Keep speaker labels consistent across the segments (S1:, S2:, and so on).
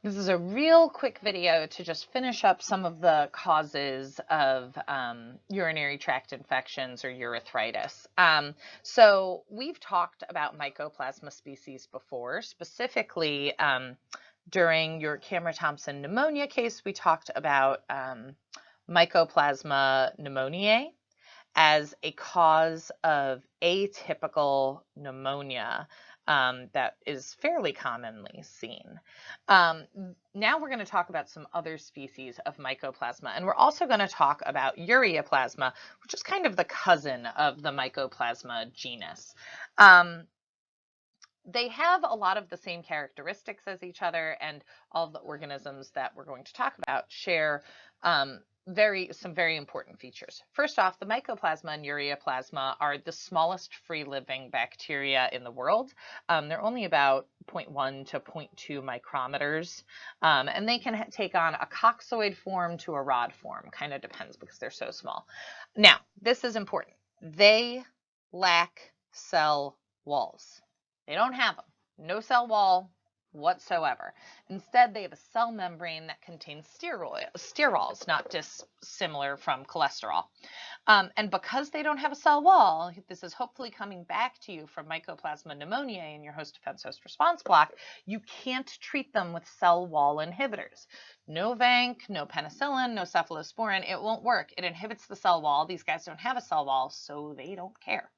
S1: This is a real quick video to just finish up some of the causes of urinary tract infections or urethritis. So we've talked about Mycoplasma species before, specifically during your Cameron-Thompson pneumonia case, we talked about Mycoplasma pneumoniae as a cause of atypical pneumonia that is fairly commonly seen. Now we're going to talk about some other species of Mycoplasma, and we're also going to talk about Ureaplasma, which is kind of the cousin of the Mycoplasma genus. They have a lot of the same characteristics as each other, and all of the organisms that we're going to talk about share some very important features. First off, the Mycoplasma and Ureaplasma are the smallest free-living bacteria in the world. They're only about 0.1 to 0.2 micrometers, and they can take on a coccoid form to a rod form. Kind of depends because they're so small. Now, this is important. They lack cell walls. They don't have them. No cell wall whatsoever. Instead, they have a cell membrane that contains sterols, not dissimilar from cholesterol. And because they don't have a cell wall, this is hopefully coming back to you from Mycoplasma pneumoniae in your host defense host response block, you can't treat them with cell wall inhibitors. No Vanc, no penicillin, no cephalosporin, it won't work. It inhibits the cell wall. These guys don't have a cell wall, so they don't care.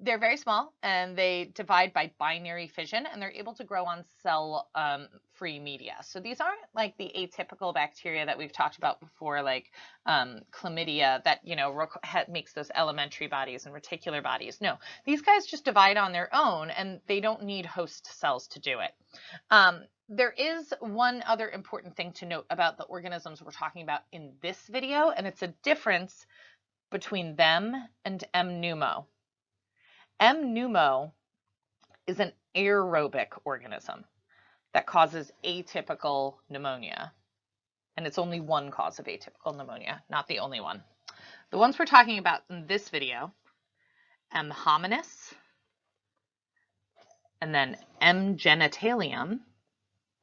S1: They're very small and they divide by binary fission, and they're able to grow on cell-free media. So these aren't like the atypical bacteria that we've talked about before, like chlamydia that, makes those elementary bodies and reticular bodies. No, these guys just divide on their own and they don't need host cells to do it. There is one other important thing to note about the organisms we're talking about in this video, and it's a difference between them and M. pneumo. M. pneumo is an aerobic organism that causes atypical pneumonia. And it's only one cause of atypical pneumonia, not the only one. The ones we're talking about in this video, M. hominis, and then M. genitalium,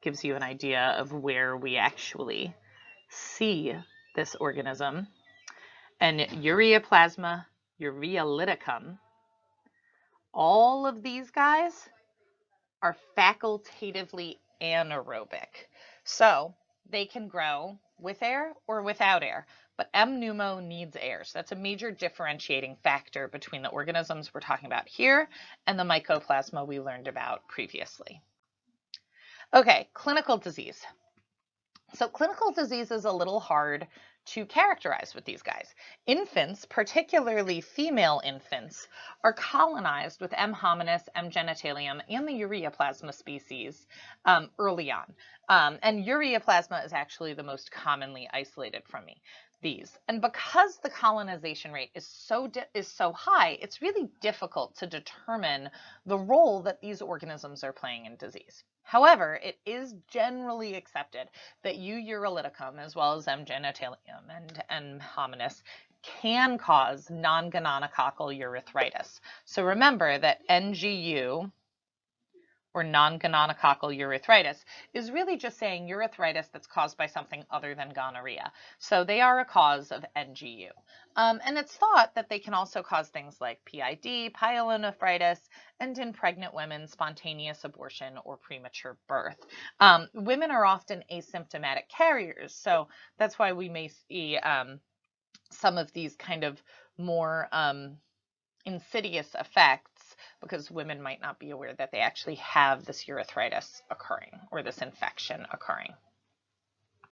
S1: gives you an idea of where we actually see this organism, and Ureaplasma urealyticum. All of these guys are facultatively anaerobic. So they can grow with air or without air, but M. pneumo needs air. So that's a major differentiating factor between the organisms we're talking about here and the Mycoplasma we learned about previously. Okay, clinical disease. So clinical disease is a little hard to characterize with these guys. Infants, particularly female infants, are colonized with M. hominis, M. genitalium, and the Ureaplasma species early on. And Ureaplasma is actually the most commonly isolated from these. And because the colonization rate is so high, it's really difficult to determine the role that these organisms are playing in disease. However, it is generally accepted that U. urealyticum, as well as M. genitalium and M. hominis, can cause non-gonococcal urethritis. So remember that NGU, or non-gonococcal urethritis, is really just saying urethritis that's caused by something other than gonorrhea. So they are a cause of NGU. And it's thought that they can also cause things like PID, pyelonephritis, and in pregnant women, spontaneous abortion or premature birth. Women are often asymptomatic carriers, so that's why we may see some of these kind of more insidious effects, because women might not be aware that they actually have this urethritis occurring or this infection occurring.